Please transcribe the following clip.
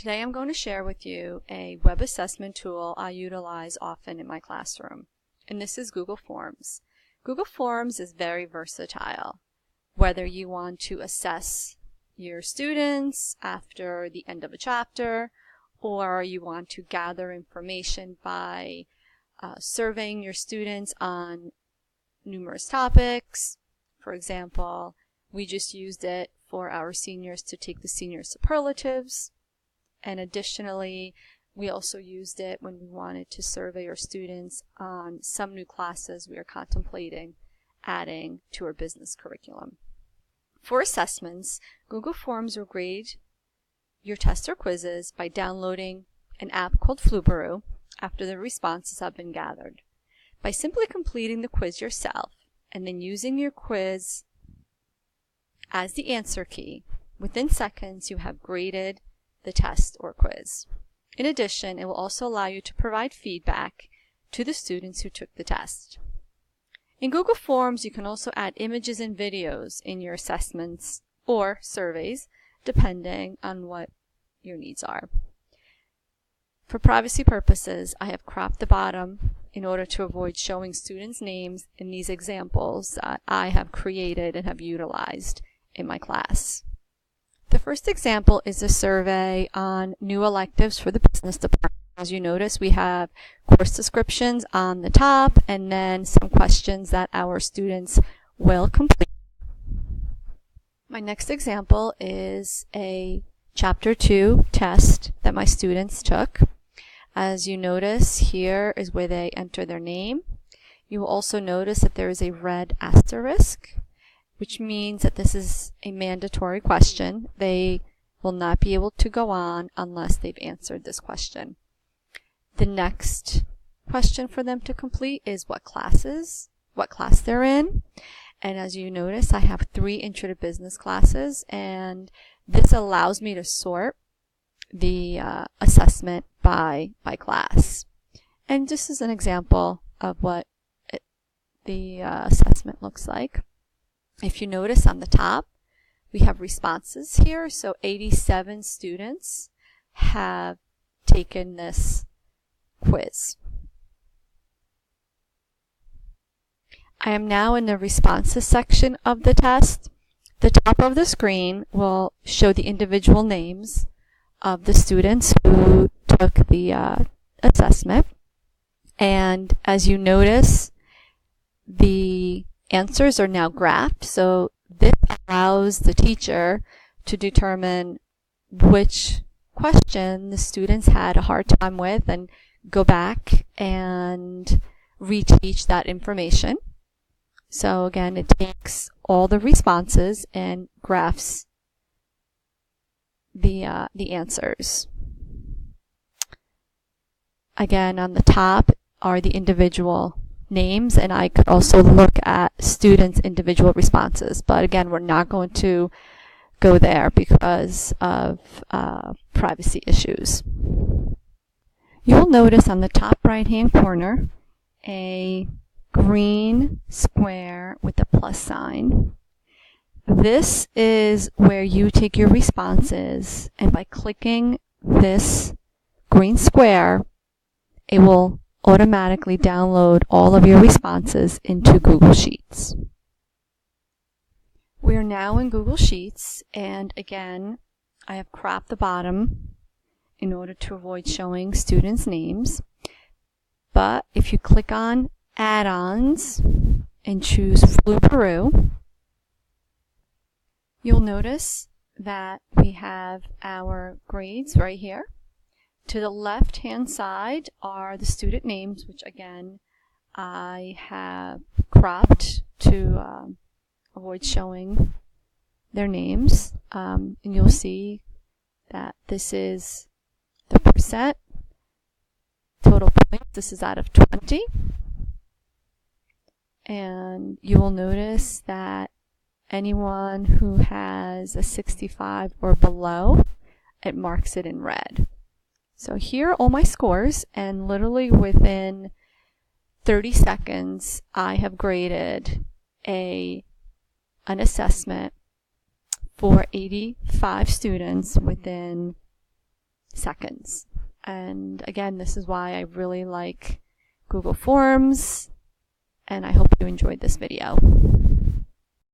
Today I'm going to share with you a web assessment tool I utilize often in my classroom, and this is Google Forms. Google Forms is very versatile. Whether you want to assess your students after the end of a chapter, or you want to gather information by surveying your students on numerous topics. For example, we just used it for our seniors to take the senior superlatives. And additionally, we also used it when we wanted to survey our students on some new classes we are contemplating adding to our business curriculum. For assessments, Google Forms will grade your tests or quizzes by downloading an app called Flubaroo after the responses have been gathered. By simply completing the quiz yourself and then using your quiz as the answer key, within seconds you have graded the test or quiz. In addition, it will also allow you to provide feedback to the students who took the test. In Google Forms, you can also add images and videos in your assessments or surveys, depending on what your needs are. For privacy purposes, I have cropped the bottom in order to avoid showing students' names in these examples that I have created and have utilized in my class. The first example is a survey on new electives for the business department. As you notice, we have course descriptions on the top and then some questions that our students will complete. My next example is a Chapter 2 test that my students took. As you notice, here is where they enter their name. You will also notice that there is a red asterisk, which means that this is a mandatory question. They will not be able to go on unless they've answered this question. The next question for them to complete is what class they're in. And as you notice, I have 3 Intro to Business classes, and this allows me to sort the assessment by class. And this is an example of what the assessment looks like. If you notice on the top, we have responses here. So 87 students have taken this quiz. I am now in the responses section of the test. The top of the screen will show the individual names of the students who took the assessment. And as you notice, the answers are now graphed, so this allows the teacher to determine which question the students had a hard time with and go back and reteach that information. So again, it takes all the responses and graphs the answers. Again, on the top are the individual names, and I could also look at students' individual responses. But again, we're not going to go there because of privacy issues. You'll notice on the top right-hand corner a green square with a plus sign. This is where you take your responses, and by clicking this green square, it will automatically download all of your responses into Google Sheets. We are now in Google Sheets, and again, I have cropped the bottom in order to avoid showing students' names. But if you click on Add-ons and choose Flubaroo, you'll notice that we have our grades right here. To the left-hand side are the student names, which again, I have cropped to avoid showing their names. And you'll see that this is the percent, total points. This is out of 20. And you will notice that anyone who has a 65 or below, it marks it in red. So here are all my scores, and literally within 30 seconds, I have graded an assessment for 85 students within seconds. And again, this is why I really like Google Forms, and I hope you enjoyed this video.